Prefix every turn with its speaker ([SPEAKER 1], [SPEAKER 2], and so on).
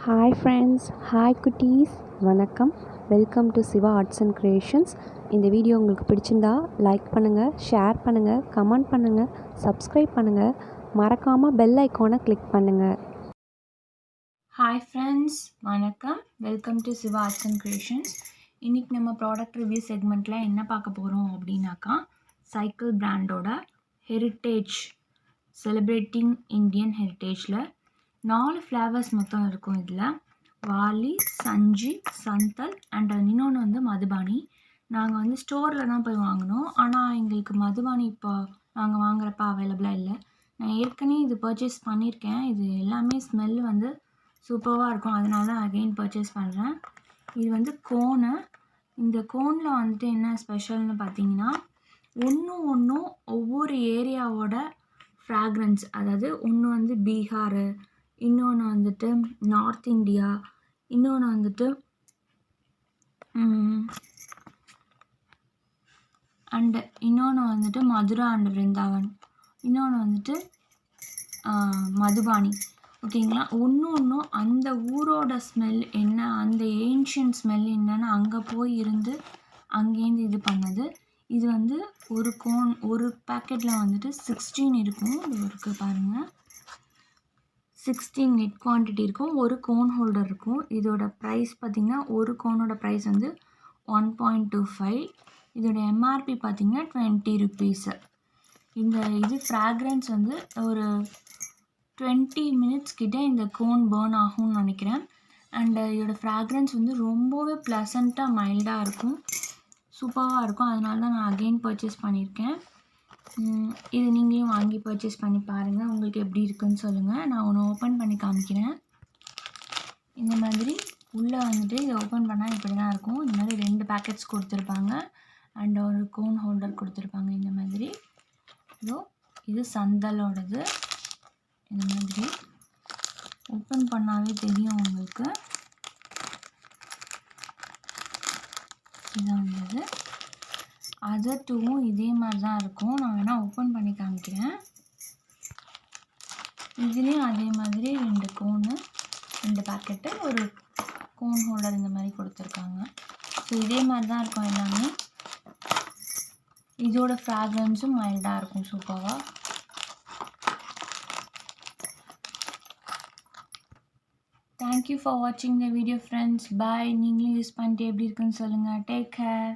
[SPEAKER 1] Hi friends, hi குட்டீஸ், வணக்கம். Welcome to Siva arts and creations. இந்த வீடியோ உங்களுக்கு பிடிச்சிருந்தா லைக் பண்ணுங்கள், ஷேர் பண்ணுங்கள், கமெண்ட் பண்ணுங்கள், சப்ஸ்கிரைப் பண்ணுங்கள், மறக்காமல் பெல் ஐக்கானை கிளிக் பண்ணுங்கள்.
[SPEAKER 2] ஹாய் ஃப்ரெண்ட்ஸ், வணக்கம். Welcome to Siva arts and creations. இன்றைக்கி நம்ம ப்ராடக்ட் ரிவ்யூ செக்மெண்ட்டில் என்ன பார்க்க போகிறோம் அப்படின்னாக்கா, சைக்கிள் பிராண்டோட ஹெரிட்டேஜ் செலிப்ரேட்டிங் இந்தியன் ஹெரிட்டேஜில் 4 ஃப்ளேவர்ஸ் மொத்தம் இருக்கும். இதில் வாலி, சஞ்சி, சந்தல் அண்ட் இன்னொன்று வந்து மதுபானி. நாங்கள் வந்து ஸ்டோரில் தான் போய் வாங்கினோம், ஆனால் எங்களுக்கு மதுபானி இப்போ நாங்கள் வாங்குறப்ப அவைலபிளாக இல்லை. நான் ஏற்கனவே இது பர்ச்சேஸ் பண்ணியிருக்கேன். இது எல்லாமே ஸ்மெல் வந்து சூப்பராக இருக்கும், அதனால தான் அகெயின் பர்ச்சேஸ் பண்ணுறேன். இது வந்து கோனு. இந்த கோனில் வந்துட்டு என்ன ஸ்பெஷல்னு பார்த்தீங்கன்னா, ஒன்றும் ஒவ்வொரு ஏரியாவோட ஃப்ராக்ரன்ஸ், அதாவது ஒன்று வந்து பீகார், இன்னொன்று வந்துட்டு நார்த் இந்தியா, இன்னொன்று வந்துட்டு அண்டு இன்னொன்று வந்துட்டு மதுரா அண்ட் விருந்தாவன், இன்னொன்று வந்துட்டு மதுபானி. ஓகேங்களா? ஒன்றும் அந்த ஊரோட ஸ்மெல் என்ன, அந்த ஏன்ஷியன்ட் ஸ்மெல் என்னன்னு அங்கே போய் இருந்து அங்கேருந்து இது பண்ணது. இது வந்து ஒரு பேக்கெட்டில் வந்துட்டு 16 இருக்கும். இது இருக்குது பாருங்கள், 16 நெட் குவான்டிட்டி இருக்கும். ஒரு கோன் ஹோல்டர் இருக்கும். இதோட ப்ரைஸ் பார்த்திங்கன்னா, ஒரு கோனோட ப்ரைஸ் வந்து 1.25. இதோட எம்ஆர்பி பார்த்திங்கன்னா 20 ருபீஸு. இது ஃப்ராக்ரன்ஸ் வந்து ஒரு 20 மினிட்ஸ் கிட்டே இந்த கோன் பேர்ன் ஆகும்னு நினைக்கிறேன். அண்டு இதோட ஃப்ராக்ரன்ஸ் வந்து ரொம்பவே ப்ளசண்ட்டாக மைல்டாக இருக்கும், சூப்பராக இருக்கும். அதனால தான் நான் அகெயின் பர்ச்சேஸ் பண்ணியிருக்கேன். இது நீங்களும் வாங்கி பர்ச்சேஸ் பண்ணி பாருங்கள், உங்களுக்கு எப்படி இருக்குன்னு சொல்லுங்கள். நான் ஒன்று ஓப்பன் பண்ணி காமிக்கிறேன். இந்த மாதிரி உள்ளே வந்துட்டு இதை ஓப்பன் பண்ணால் இப்படி தான் இருக்கும். இந்த மாதிரி 2 பேக்கெட்ஸ் கொடுத்துருப்பாங்க அண்ட் ஒரு கோன் ஹோல்டர் கொடுத்துருப்பாங்க. இந்த மாதிரி இது சந்தலோடது. இந்த மாதிரி ஓப்பன் பண்ணாவே தெரியும் உங்களுக்கு. இதான் வந்தது. அதர் டூவும் இதே மாதிரி தான் இருக்கும். நான் வேணால் ஓப்பன் பண்ணி காமிக்கிறேன். இதுலேயும் அதே மாதிரி 2 கோனு, 2 பேக்கெட்டு, ஒரு கோன் ஹோல்டர் இந்த மாதிரி கொடுத்துருக்காங்க. ஸோ இதே மாதிரி தான் இருக்கும் எல்லாமே. இதோட ஃப்ராக்ரன்ஸும் மைல்டாக இருக்கும், சூப்பராக. தேங்க்யூ ஃபார் வாட்சிங் த வீடியோ ஃப்ரெண்ட்ஸ். பாய். நீங்களும் யூஸ் பண்ணிட்டு எப்படி இருக்குன்னு சொல்லுங்கள். Take care.